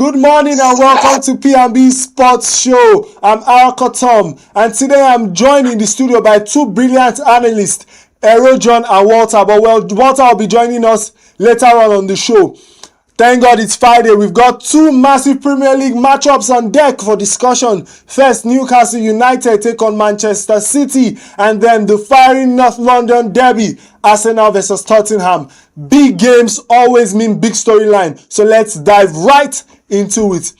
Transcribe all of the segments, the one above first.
Good morning and welcome to P&B Sports Show. I'm Alka Tom, and today I'm joined in the studio by two brilliant analysts, John and Walter. But Walter will be joining us later on the show. Thank God it's Friday. We've got two massive Premier League matchups on deck for discussion. First, Newcastle United take on Manchester City, and then the fiery North London derby, Arsenal versus Tottenham. Big games always mean big storyline, so let's dive right into it.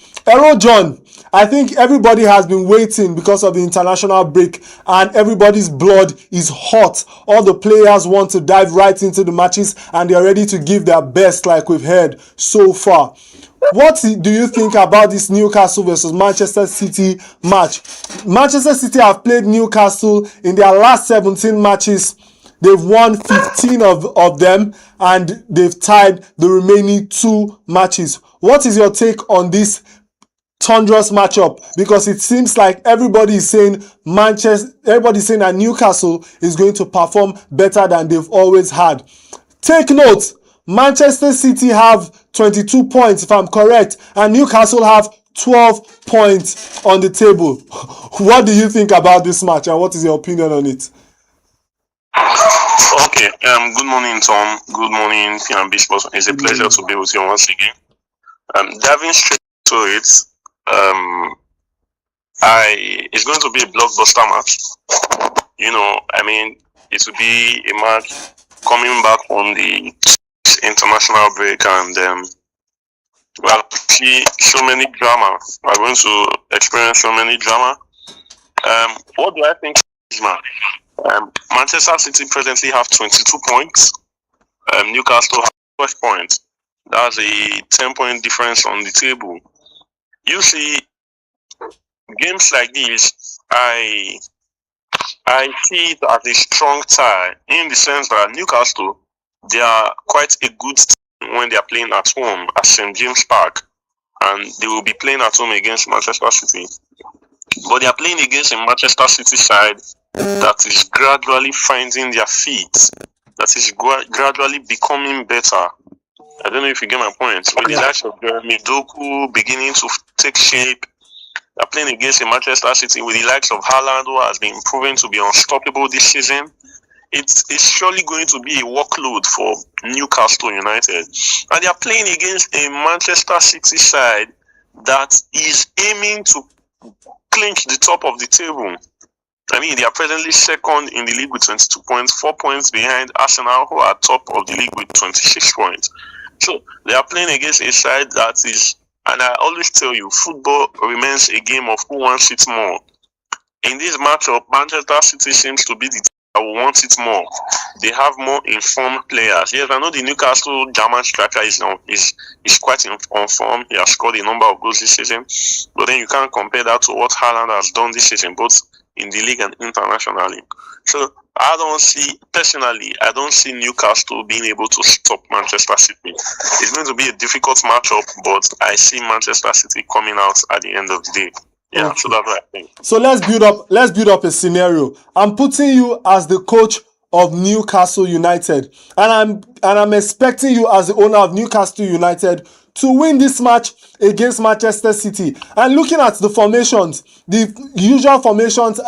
John, I think everybody has been waiting because of the international break, and everybody's blood is hot. All the players want to dive right into the matches, and they're ready to give their best, like we've heard so far. What do you think about this Newcastle versus Manchester City match? Manchester City have played Newcastle in their last 17 matches. They've won 15 of them, and they've tied the remaining 2 matches. What is your take on this thunderous matchup? Because it seems like everybody is saying that Newcastle is going to perform better than they've always had. Take note, Manchester City have 22 points, if I'm correct, and Newcastle have 12 points on the table. What do you think about this match, and what is your opinion on it? Okay, good morning, Tom. Good morning, P&B Sports. It's a pleasure to be with you once again. Diving straight to it, it's going to be a blockbuster match. It will be a match coming back from the international break, and we'll see so many drama. We're going to experience so many drama. What do I think of this match? Manchester City presently have 22 points. Newcastle have 12 points. That's a 10-point difference on the table. You see, games like this, I see it as a strong tie, in the sense that Newcastle, they are quite a good team when they are playing at home at St. James Park, and they will be playing at home against Manchester City. But they are playing against a Manchester City side that is gradually finding their feet, that is gradually becoming better. I don't know if you get my point. With the likes of Jeremy Doku beginning to take shape, they're playing against a Manchester City with the likes of Haaland, who has been proven to be unstoppable this season. It's surely going to be a workload for Newcastle United. And they are playing against a Manchester City side that is aiming to clinch the top of the table. They are presently second in the league with 22 points, 4 points behind Arsenal, who are top of the league with 26 points. So they are playing against a side that is, and I always tell you, football remains a game of who wants it more. In this matchup, Manchester City seems to be the team that wants it more. They have more informed players. Yes, I know the Newcastle German striker is quite on form. He has scored a number of goals this season, but then you can't compare that to what Haaland has done this season, both in the league and internationally. So I don't see Newcastle being able to stop Manchester City. It's going to be a difficult matchup, but I see Manchester City coming out at the end of the day. Yeah, okay. So that's what I think. So let's build up a scenario. I'm putting you as the coach of Newcastle United, and I'm expecting you as the owner of Newcastle United to win this match against Manchester City. And looking at the formations, the usual formations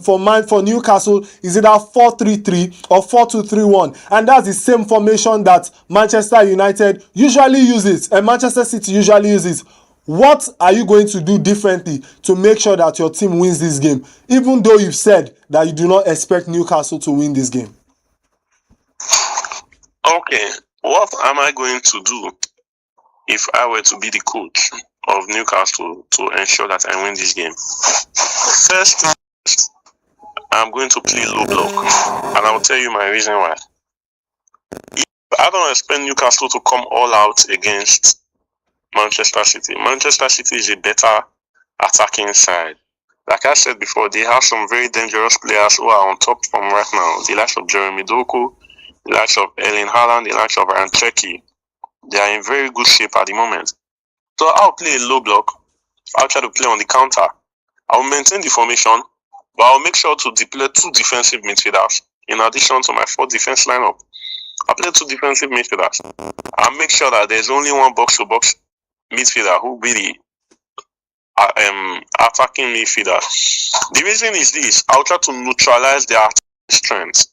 for Newcastle is either 4-3-3 or 4-2-3-1, and that's the same formation that Manchester United usually uses and Manchester City usually uses. What are you going to do differently to make sure that your team wins this game, even though you've said that you do not expect Newcastle to win this game? Okay, what am I going to do if I were to be the coach of Newcastle to ensure that I win this game? First, I'm going to play low block, and I'll tell you my reason why. If I don't expect Newcastle to come all out against Manchester City. Manchester City is a better attacking side. Like I said before, they have some very dangerous players who are on top form right now. The likes of Jeremy Doku, the likes of Erling Haaland, the likes of Ryan Cherky. They are in very good shape at the moment. So I'll play a low block. I'll try to play on the counter. I'll maintain the formation, but I'll make sure to deploy 2 defensive midfielders in addition to my 4 defense lineup. I'll play 2 defensive midfielders. I'll make sure that there's only 1 box-to-box midfielder who be the attacking midfielder. The reason is this: I'll try to neutralize their strengths.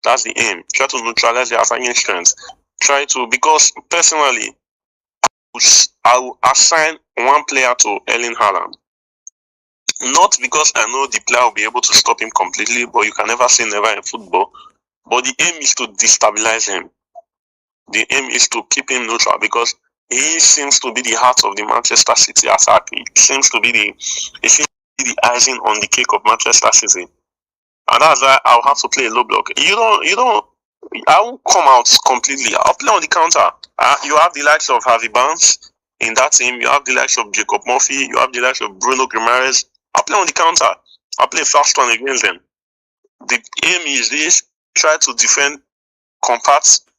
That's the aim. Try to neutralize their attacking strengths. Because personally, I will assign one player to Erling Haaland. Not because I know the player will be able to stop him completely, but you can never say never in football. But the aim is to destabilize him. The aim is to keep him neutral, because he seems to be the heart of the Manchester City attack. It seems to be the icing on the cake of Manchester City. And that's why I'll have to play a low block. I won't come out completely. I'll play on the counter. You have the likes of Harvey Barnes in that team. You have the likes of Jacob Murphy. You have the likes of Bruno Guimaraes. I'll play on the counter. I'll play fast one against them. The aim is this: try to defend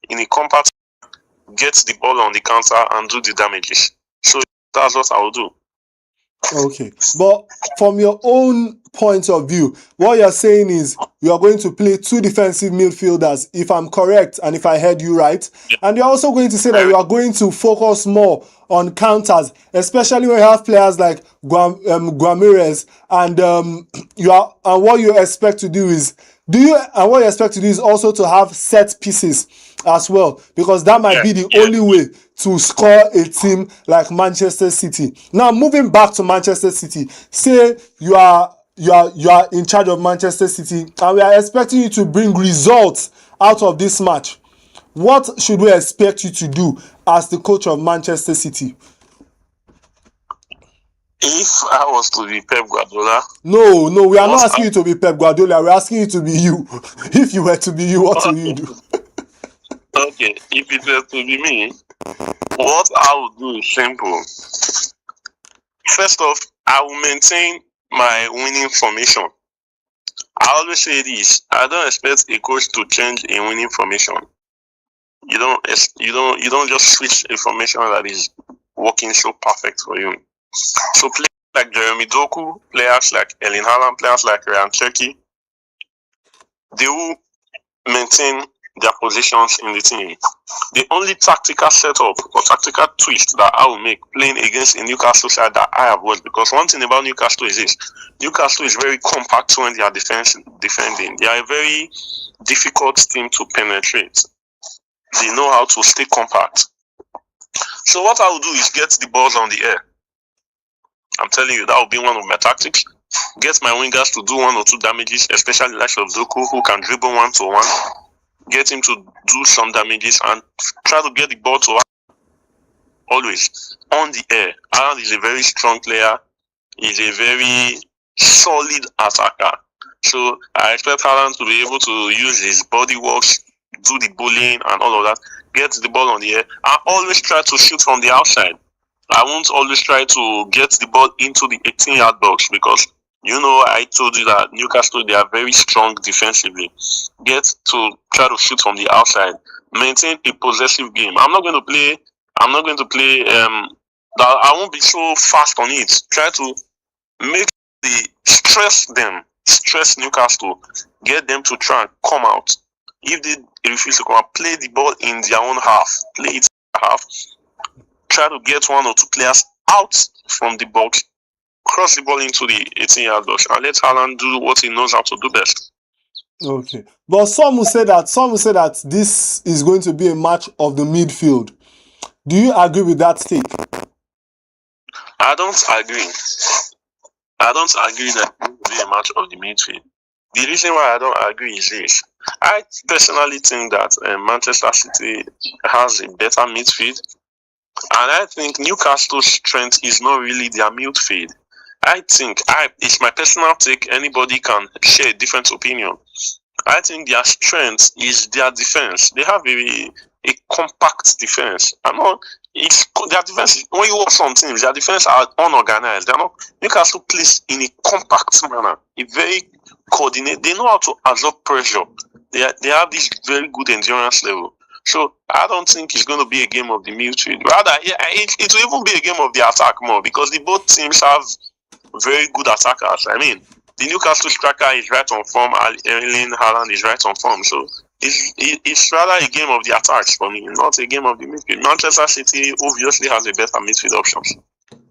in a compact, get the ball on the counter and do the damages. So that's what I will do. Okay, but from your own point of view, what you're saying is you are going to play two defensive midfielders, if I'm correct and if I heard you right. Yeah. And you're also going to say that you are going to focus more on counters, especially when you have players like Guimaraes, and what you expect to do is also to have set pieces as well, because that might be the only way to score a team like Manchester City. Now, moving back to Manchester City, say you are in charge of Manchester City and we are expecting you to bring results out of this match. What should we expect you to do as the coach of Manchester City? If I was to be Pep Guardiola... No, we are not asking you to be Pep Guardiola. We're asking you to be you. If you were to be you, what will you do? Okay, if it were to be me, what I would do is simple. First off, I will maintain my winning formation. I always say this: I don't expect a coach to change a winning formation. You don't just switch a formation that is working so perfect for you. So players like Jeremy Doku, players like Erling Haaland, players like Ryan Cherky, they will maintain their positions in the team. The only tactical setup or tactical twist that I will make playing against a Newcastle side that I have watched, because one thing about Newcastle is this: Newcastle is very compact when they are defending. They are a very difficult team to penetrate. They know how to stay compact. So what I will do is get the balls on the air. I'm telling you, that will be one of my tactics. Get my wingers to do one or two damages, especially the likes of Doku, who can dribble 1-to-1. Get him to do some damages and try to get the ball to always on the air. Haaland is a very strong player. He's a very solid attacker. So I expect Haaland to be able to use his body works, do the bullying and all of that, get the ball on the air. I always try to shoot from the outside. I won't always try to get the ball into the 18-yard box, because I told you that Newcastle, they are very strong defensively. Get to try to shoot from the outside. Maintain a possessive game. I'm not going to play. I won't be so fast on it. Try to stress Newcastle. Get them to try and come out. If they refuse to come out, play the ball in their own half. Play it in their half. Try to get one or two players out from the box. Cross the ball into the 18-yard box and let Haaland do what he knows how to do best. Okay, but some will say that this is going to be a match of the midfield. Do you agree with that take? I don't agree. I don't agree that it will be a match of the midfield. The reason why I don't agree is this: I personally think that Manchester City has a better midfield, and I think Newcastle's strength is not really their midfield. I think, it's my personal take, anybody can share a different opinion. I think their strength is their defense. They have a compact defense. Their defense, when you watch some teams, their defense are unorganized. Newcastle plays in a compact manner, a very coordinated. They know how to absorb pressure. They have this very good endurance level. So I don't think it's going to be a game of the midfield. Rather, it will even be a game of the attack more, because both teams have very good attackers. I mean, the Newcastle striker is right on form. Erling Haaland is right on form. So It's rather a game of the attacks for me, not a game of the midfield. Manchester City obviously has a better midfield options.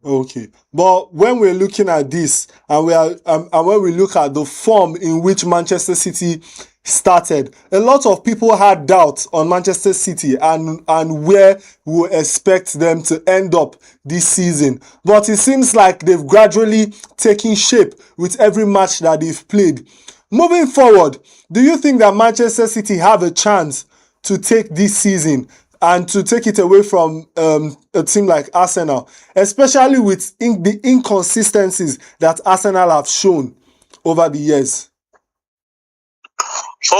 Okay, but when we're looking at this, and when we look at the form in which Manchester City started, a lot of people had doubts on Manchester City and where we expect them to end up this season. But it seems like they've gradually taken shape with every match that they've played. Moving forward, do you think that Manchester City have a chance to take this season and to take it away from a team like Arsenal, especially with the inconsistencies that Arsenal have shown over the years?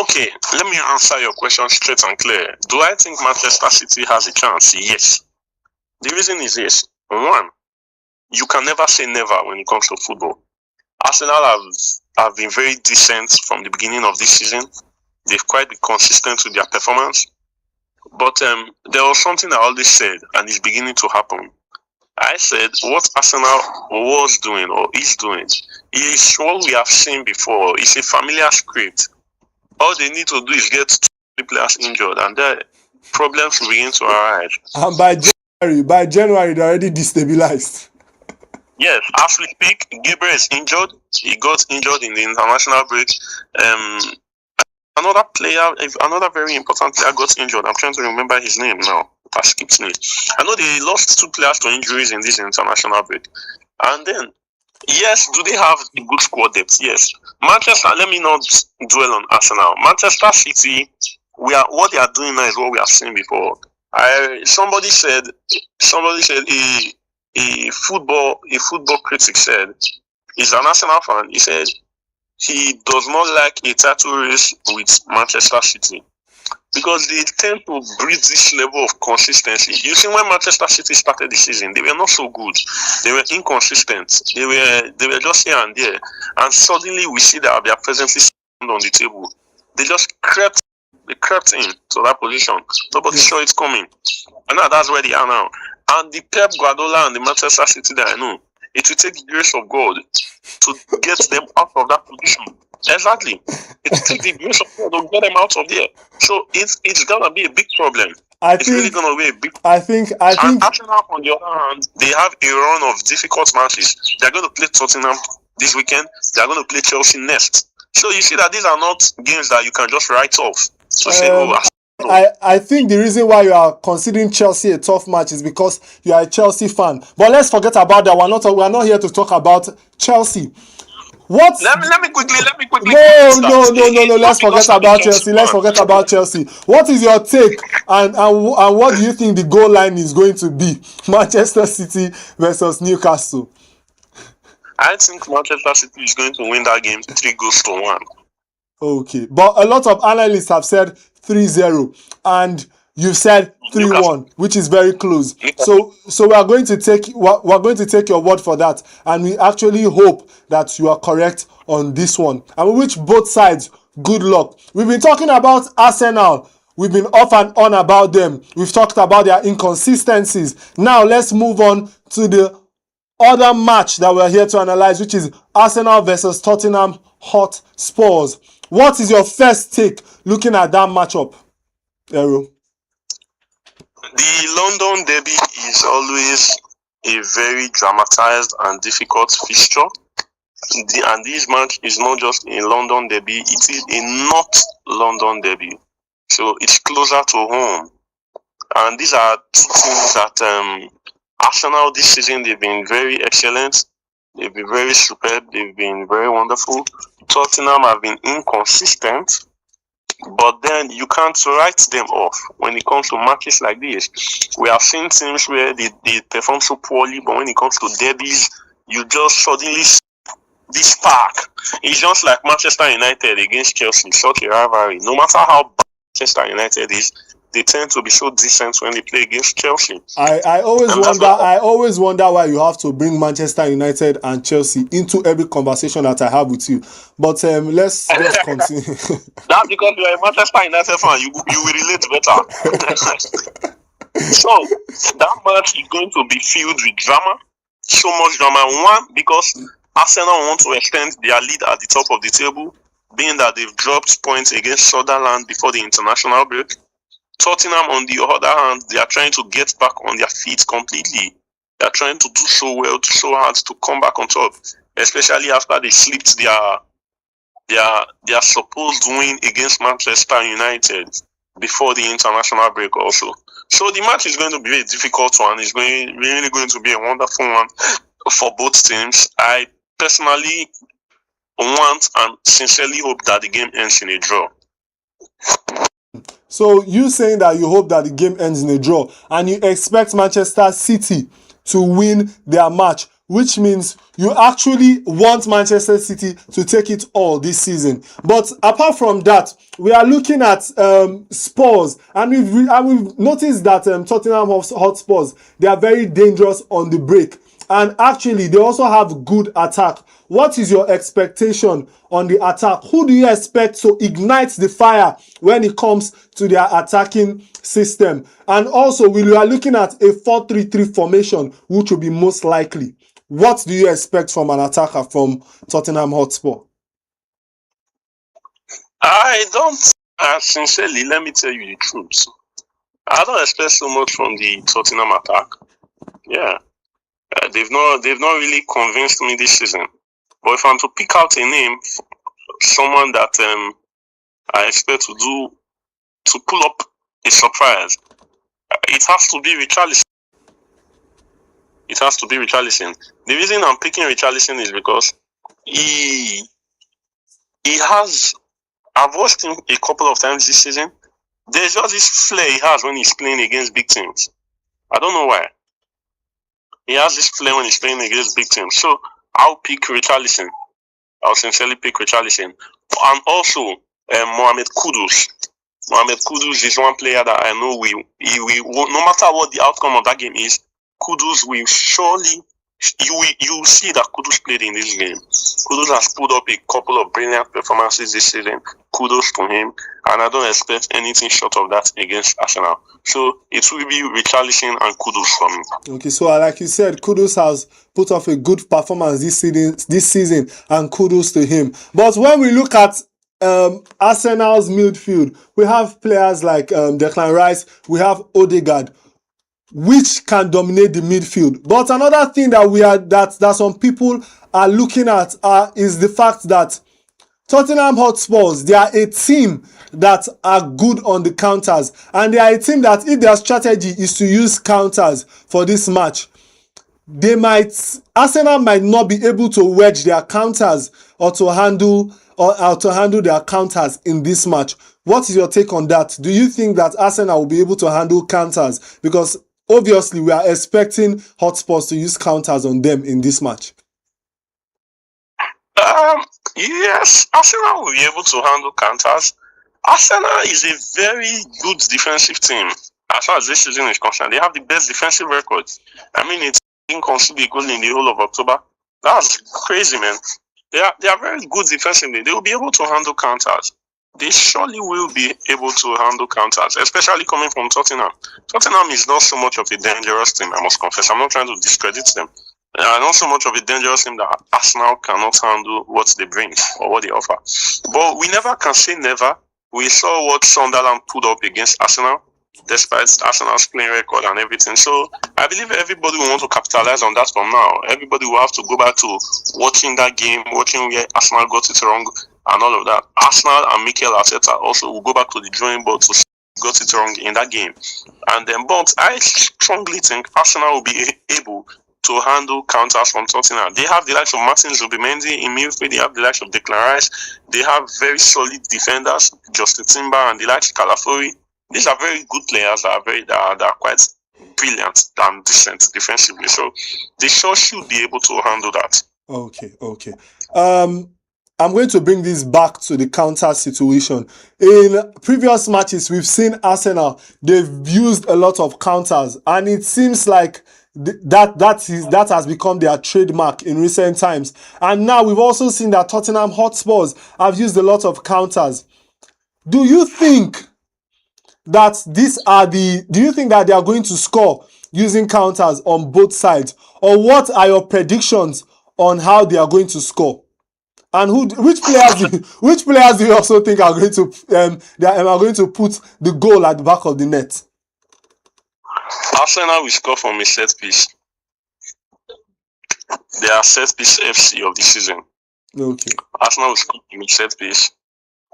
Okay, let me answer your question straight and clear. Do I think Manchester City has a chance? Yes. The reason is this. One, you can never say never when it comes to football. Arsenal have been very decent from the beginning of this season. They've quite been consistent with their performance. But there was something I always said, and it's beginning to happen. I said what Arsenal was doing or is doing is what we have seen before. It's a familiar script. All they need to do is get 2 players injured, and their problems will begin to arise. And by January, they're already destabilized. Yes, as we speak, Gabriel is injured. He got injured in the international break. Another very important player got injured. I'm trying to remember his name now. That skips me. I know they lost 2 players to injuries in this international break. And then, yes, do they have a good squad depth? Yes. Manchester, let me not dwell on Arsenal. Manchester City, what they are doing now is what we have seen before. Somebody said a football critic said, he's an Arsenal fan. He said he does not like a title race with Manchester City because they tend to breed this level of consistency. You see, when Manchester City started the season, they were not so good. They were inconsistent. They were just here and there. And suddenly we see that they are presently on the table. They just crept in to that position. Nobody saw it coming. And now that's where they are now. And the Pep Guardiola and the Manchester City that I know, it will take the grace of God to get them out of that position. Exactly. It will take the grace of God to get them out of there. So it's gonna be a big problem. It's really gonna be a big problem. I think And Arsenal, on the other hand, they have a run of difficult matches. They're gonna play Tottenham this weekend, they're gonna play Chelsea next. So you see that these are not games that you can just write off. So I think the reason why you are considering Chelsea a tough match is because you are a Chelsea fan. But let's forget about that. We're not here to talk about Chelsea. What? Let me quickly. No. Let's forget about Chelsea. What is your take, and what do you think the goal line is going to be? Manchester City versus Newcastle. I think Manchester City is going to win that game 3-1. Okay, but a lot of analysts have said 3-0, and you've said 3-1, which is very close. So we're going to take your word for that, and we actually hope that you are correct on this one. And we wish both sides good luck. We've been talking about Arsenal. We've been off and on about them. We've talked about their inconsistencies. Now let's move on to the other match that we're here to analyze, which is Arsenal versus Tottenham Hotspurs. What is your first take looking at that matchup, Ero? The London derby is always a very dramatized and difficult fixture. And this match is not just a London derby, it is a North London derby. So it's closer to home. And these are 2 teams that Arsenal this season, they've been very excellent. They've been very superb. They've been very wonderful. Tottenham have been inconsistent. But then you can't write them off when it comes to matches like this. We have seen teams where they perform so poorly, but when it comes to derbies, you just suddenly see this spark. It's just like Manchester United against Chelsea, such a rivalry. No matter how bad Manchester United is, they tend to be so decent when they play against Chelsea. I always wonder why you have to bring Manchester United and Chelsea into every conversation that I have with you. But let's continue. That's because you are a Manchester United fan. You will relate better. So that match is going to be filled with drama. So much drama. One, because Arsenal want to extend their lead at the top of the table. being that they've dropped points against Sunderland before the international break. Tottenham, on the other hand, they are trying to get back on their feet completely. They are trying to do so well, so hard to come back on top, especially after they slipped their supposed win against Manchester United before the international break also. So the match is going to be a difficult one. It's really going to be a wonderful one for both teams. I personally want and sincerely hope that the game ends in a draw. So you saying that you hope that the game ends in a draw and you expect Manchester City to win their match, which means you actually want Manchester City to take it all this season. But apart from that, we are looking at Spurs, and we've noticed that Tottenham Hotspurs, they are very dangerous on the break, and actually they also have good attack. What is your expectation on the attack? Who do you expect to ignite the fire when it comes to their attacking system? And also, we are looking at a 4-3-3 formation, which will be most likely. What do you expect from an attacker from Tottenham Hotspur? I don't, sincerely, let me tell you the truth. I don't expect so much from the Tottenham attack. Yeah, they've not really convinced me this season. But if I'm to pick out a name, someone that I expect to pull up a surprise, it has to be Richarlison. It has to be Richarlison. The reason I'm picking Richarlison is because he has. I've watched him a couple of times this season. There's just this flair he has when he's playing against big teams. I don't know why. He has this flair when he's playing against big teams. So I'll pick Richarlison. I'll sincerely pick Richarlison. And also Mohamed Kudus. Mohamed Kudus is one player that I know no matter what the outcome of that game is, Kudus will surely, you will see that Kudus played in this game. Kudus has put up a couple of brilliant performances this season. Kudos to him, and I don't expect anything short of that against Arsenal. So it will be Richarlison and Kudus for me. Okay, so like you said, Kudus has put off a good performance this season, and kudos to him. But when we look at Arsenal's midfield, we have players like Declan Rice, we have Odegaard, which can dominate the midfield. But another thing that some people are looking at is the fact that Tottenham Hotspurs, they are a team that are good on the counters, and they are a team that if their strategy is to use counters for this match, Arsenal might not be able to wedge their counters or to handle their counters in this match. What is your take on that? Do you think that Arsenal will be able to handle counters? Because obviously we are expecting Hotspurs to use counters on them in this match. Yes, Arsenal will be able to handle counters. Arsenal is a very good defensive team. As far as this season is concerned, they have the best defensive record. I mean, it's inconceivable goal in the whole of October. That's crazy, man. They are very good defensively. They will be able to handle counters. They surely will be able to handle counters, especially coming from Tottenham. Tottenham is not so much of a dangerous team, I must confess. I'm not trying to discredit them. Not so much of a dangerous team that Arsenal cannot handle what they bring or what they offer. But we never can say never. We saw what Sunderland put up against Arsenal, despite Arsenal's playing record and everything. So I believe everybody will want to capitalize on that from now. Everybody will have to go back to watching that game, watching where Arsenal got it wrong and all of that. Arsenal and Mikel Arteta also will go back to the drawing board to see who got it wrong in that game. And then, but I strongly think Arsenal will be able to handle counters from Tottenham. They have the likes of Martin Zubimendi in midfield. They have the likes of Declan Rice. They have very solid defenders, Justin Timber and the likes of Calafori. These are very good players that are quite brilliant and decent defensively. So they sure should be able to handle that. Okay. I'm going to bring this back to the counter situation. In previous matches, we've seen Arsenal, they've used a lot of counters, and it seems like that has become their trademark in recent times. And now we've also seen that Tottenham Hotspurs have used a lot of counters. Do you think that they are going to score using counters on both sides? Or what are your predictions on how they are going to score? And which players do you also think are going to are going to put the goal at the back of the net? Arsenal will score from a set piece. They are set piece FC of the season. Okay. Arsenal will score from a set piece.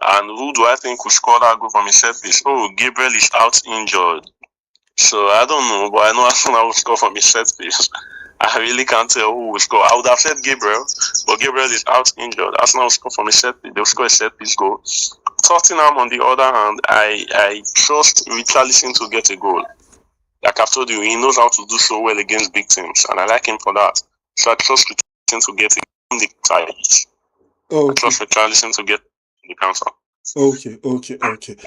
And who do I think will score that goal from a set piece? Oh, Gabriel is out injured. So I don't know, but I know Arsenal will score from a set piece. I really can't tell who will score. I would have said Gabriel, but Gabriel is out injured. Arsenal will score from a set piece. They'll score a set piece goal. Tottenham, on the other hand, I trust Richarlison to get a goal. Like I've told you, he knows how to do so well against big teams, and I like him for that. So I trust Richarlison to get the ties. I trust Richarlison to get the counter. Okay.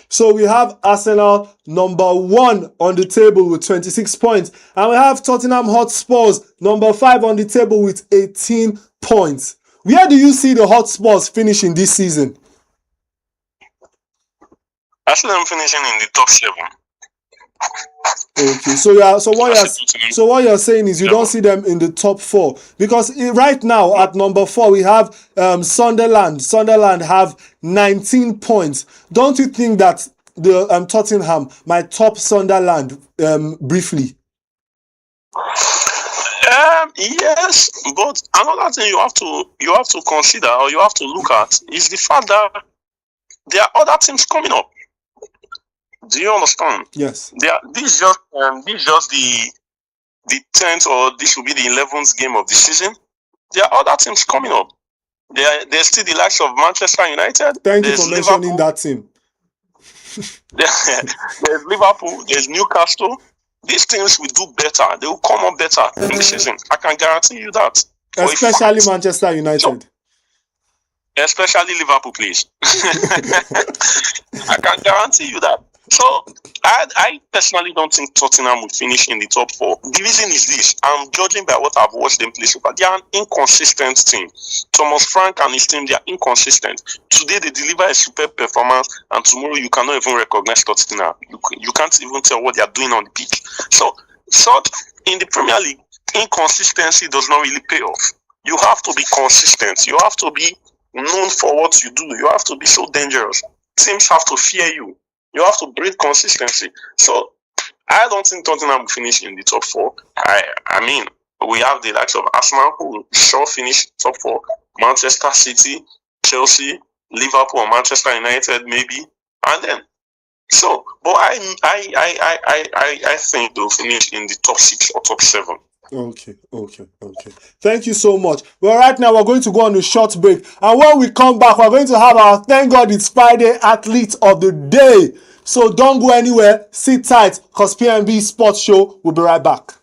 So we have Arsenal number 1 on the table with 26 points, and we have Tottenham Hotspurs number 5 on the table with 18 points. Where do you see the Hotspurs finishing this season? I see them finishing in the top 7. Okay, so what you're saying is you don't see them in the top 4, because right now at number 4 we have Sunderland. Sunderland have 19 points. Don't you think that the Tottenham might top Sunderland briefly? Yes, but another thing you have to consider, or you have to look at, is the fact that there are other teams coming up. Do you understand? Yes. This is just the 10th, or this will be the 11th game of the season. There are other teams coming up. There's still the likes of Manchester United. Thank you for mentioning that team. There's Liverpool. There's Newcastle. These teams will do better. They will come up better in the season. I can guarantee you that. Especially Manchester United. Especially Liverpool, please. I can guarantee you that. So, I personally don't think Tottenham will finish in the top 4. The reason is this. I'm judging by what I've watched them play so far. They are an inconsistent team. Thomas Frank and his team, they are inconsistent. Today, they deliver a superb performance, and tomorrow, you cannot even recognize Tottenham. You can't even tell what they are doing on the pitch. So in the Premier League, inconsistency does not really pay off. You have to be consistent. You have to be known for what you do. You have to be so dangerous. Teams have to fear you. You have to bring consistency. So I don't think Tottenham will finish in the top 4. I mean, we have the likes of Arsenal who will sure finish top 4. Manchester City, Chelsea, Liverpool, or Manchester United maybe, and then. So, but I think they'll finish in the top 6 or top 7. Okay. Thank you so much. Well, right now we're going to go on a short break, and when we come back, we're going to have our Thank God It's Friday Athlete of the Day. So don't go anywhere. Sit tight, because P&B Sports Show will be right back.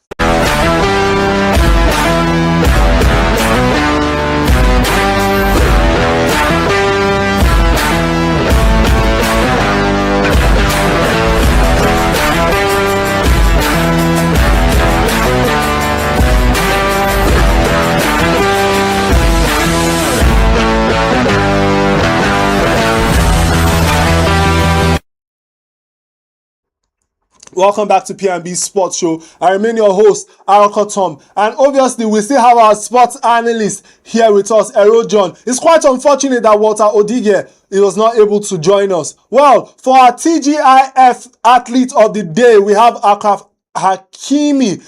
Welcome back to P&B Sports Show. I remain your host, Araka Tom. And obviously, we still have our sports analyst here with us, Ero John. It's quite unfortunate that Walter Odige was not able to join us. Well, for our TGIF Athlete of the Day, we have Akraf Hakimi,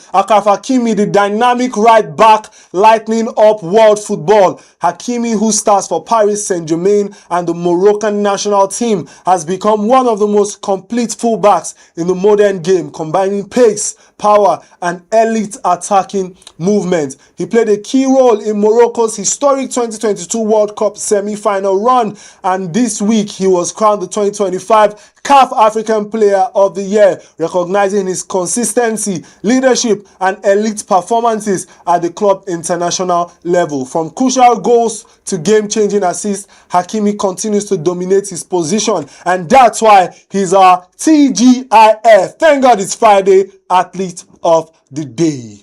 the dynamic right back, lighting up world football. Hakimi, who starts for Paris Saint-Germain and the Moroccan national team, has become one of the most complete fullbacks in the modern game, combining pace, power, and elite attacking movement. He played a key role in Morocco's historic 2022 World Cup semi-final run, and this week he was crowned the 2025 CAF African Player of the Year, recognizing his consistency, leadership, and elite performances at the club international level. From crucial goals to game-changing assists, Hakimi continues to dominate his position, and that's why he's our TGIF, Thank God It's Friday, Athlete of the Day.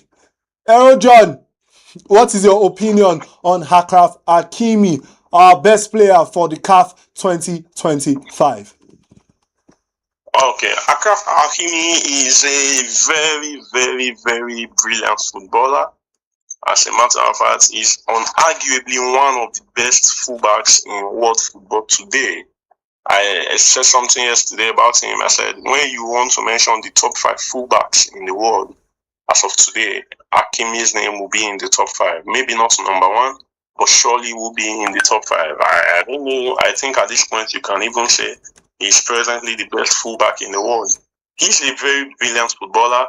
Ero John, what is your opinion on Akraf Hakimi, our best player for the CAF 2025? Okay, Akraf Hakimi is a very, very, very brilliant footballer. As a matter of fact, is unarguably one of the best fullbacks in world football today. I said something yesterday about him. I said, when you want to mention the top 5 fullbacks in the world as of today, Hakimi's name will be in the top 5. Maybe not number 1, but surely will be in the top 5. I don't know. I think at this point you can even say he's presently the best fullback in the world. He's a very brilliant footballer.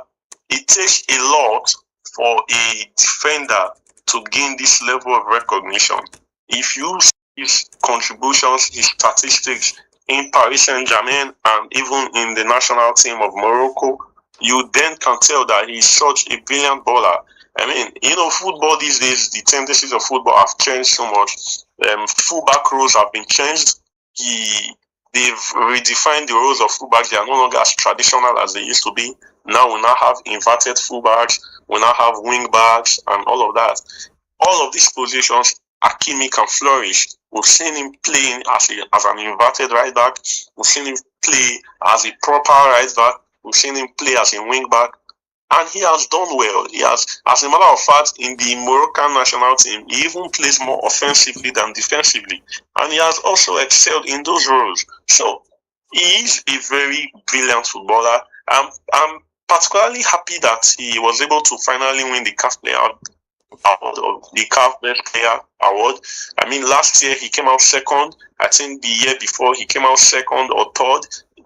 It takes a lot for a defender to gain this level of recognition. If you see his contributions, his statistics in Paris Saint-Germain and even in the national team of Morocco, you then can tell that he's such a brilliant baller. I mean, football these days, the tendencies of football have changed so much. Fullback roles have been changed. They've redefined the roles of fullbacks. They are no longer as traditional as they used to be. Now we now have inverted fullbacks. We now have wing backs and all of that. All of these positions, Hakimi can flourish. We've seen him playing as an inverted right back. We've seen him play as a proper right back. We've seen him play as a wing back. And he has done well. He has, as a matter of fact, in the Moroccan national team, he even plays more offensively than defensively. And he has also excelled in those roles. So he is a very brilliant footballer. I'm particularly happy that he was able to finally win the CAF Player Award, or the CAF Best Player Award. I mean, last year he came out second. I think the year before he came out second or third.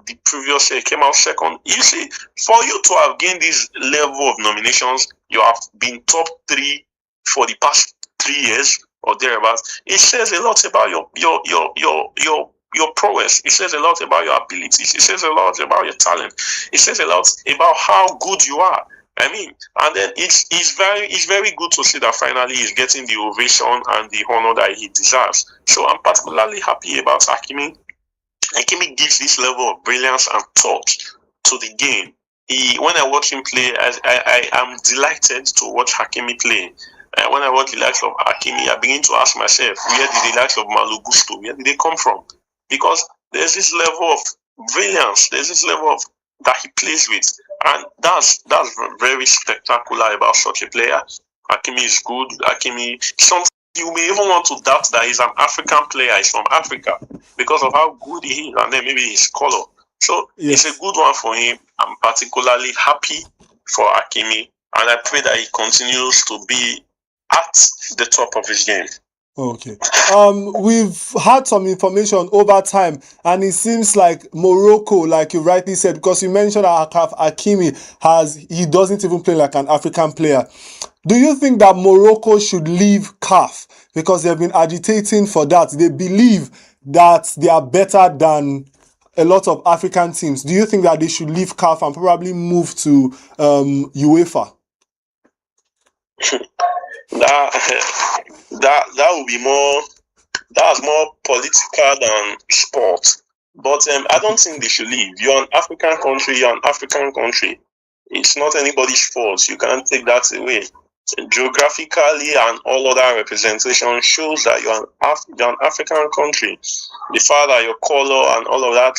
The previous year he came out second. You see, for you to have gained this level of nominations, you have been top 3 for the past 3 years or thereabouts. It says a lot about your prowess. It says a lot about your abilities. It says a lot about your talent. It says a lot about how good you are. I mean, and then it's very good to see that finally he's getting the ovation and the honor that he deserves. So I'm particularly happy about Hakimi. Hakimi gives this level of brilliance and touch to the game. When I watch him play, I am delighted to watch Hakimi play. When I watch the likes of Hakimi, I begin to ask myself, where did the likes of Malo Gusto, where did they come from? Because there's this level of brilliance, there's this level of that he plays with, and that's very spectacular about such a player. Hakimi is good. Hakimi, you may even want to doubt that he's an African player. He's from Africa because of how good he is, and then maybe his color. So yes, it's a good one for him. I'm particularly happy for Hakimi, and I pray that he continues to be at the top of his game. Okay. We've had some information over time, and it seems like Morocco, like you rightly said, because you mentioned that Hakimi he doesn't even play like an African player. Do you think that Morocco should leave CAF because they've been agitating for that? They believe that they are better than a lot of African teams. Do you think that they should leave CAF and probably move to UEFA? That would be that's more political than sport. But I don't think they should leave. You're an African country. It's not anybody's fault. You can't take that away. Geographically and all other representation shows that you're an African country. The fact that your color and all of that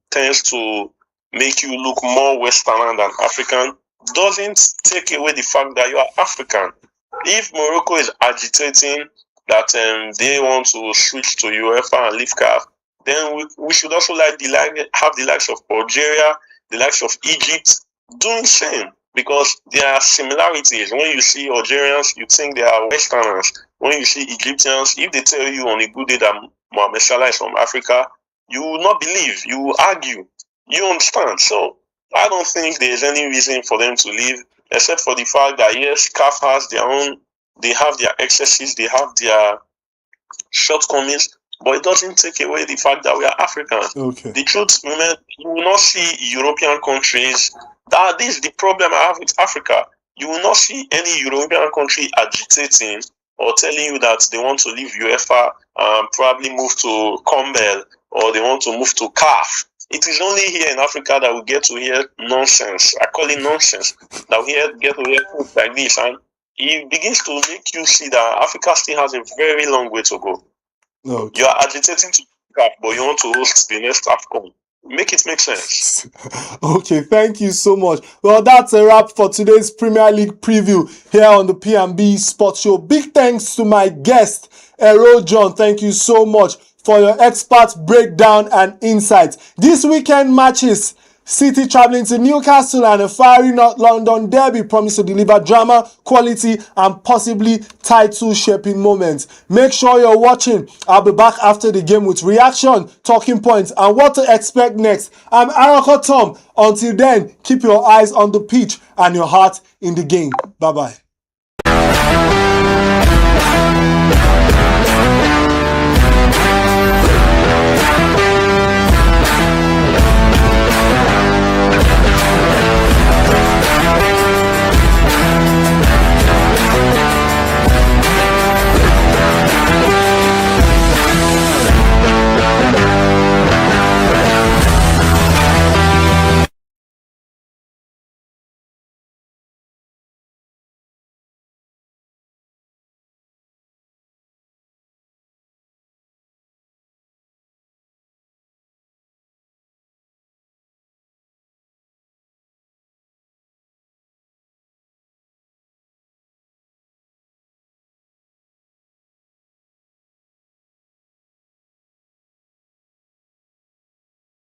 tends to make you look more Western than African doesn't take away the fact that you are African. If Morocco is agitating that they want to switch to UEFA and leave CAF, then we should also have the likes of Algeria, the likes of Egypt doing the same, because there are similarities. When you see Algerians, you think they are Westerners. When you see Egyptians, if they tell you on a good day that Mohamed Salah is from Africa, you will not believe. You will argue. You understand? So I don't think there is any reason for them to leave, except for the fact that yes, CAF has their own, they have their excesses, they have their shortcomings, but it doesn't take away the fact that we are Africans. Okay. The truth, you will not see European countries. This is the problem I have with Africa. You will not see any European country agitating or telling you that they want to leave UEFA and probably move to CONMEBOL, or they want to move to CAF. It is only here in Africa that we get to hear nonsense. I call it nonsense. That we get to hear things like this, and it begins to make you see that Africa still has a very long way to go. Okay. You are agitating to CAF, but you want to host the next AFCON. make it make sense. Okay, thank you so much. Well, that's a wrap for today's Premier League preview here on the P&B Sports Show. Big thanks to my guest, John. Thank you so much for your expert breakdown and insights. This weekend matches, City travelling to Newcastle and a fiery North London derby promise to deliver drama, quality and possibly title-shaping moments. Make sure you're watching. I'll be back after the game with reaction, talking points and what to expect next. I'm Arako Tom. Until then, keep your eyes on the pitch and your heart in the game. Bye-bye.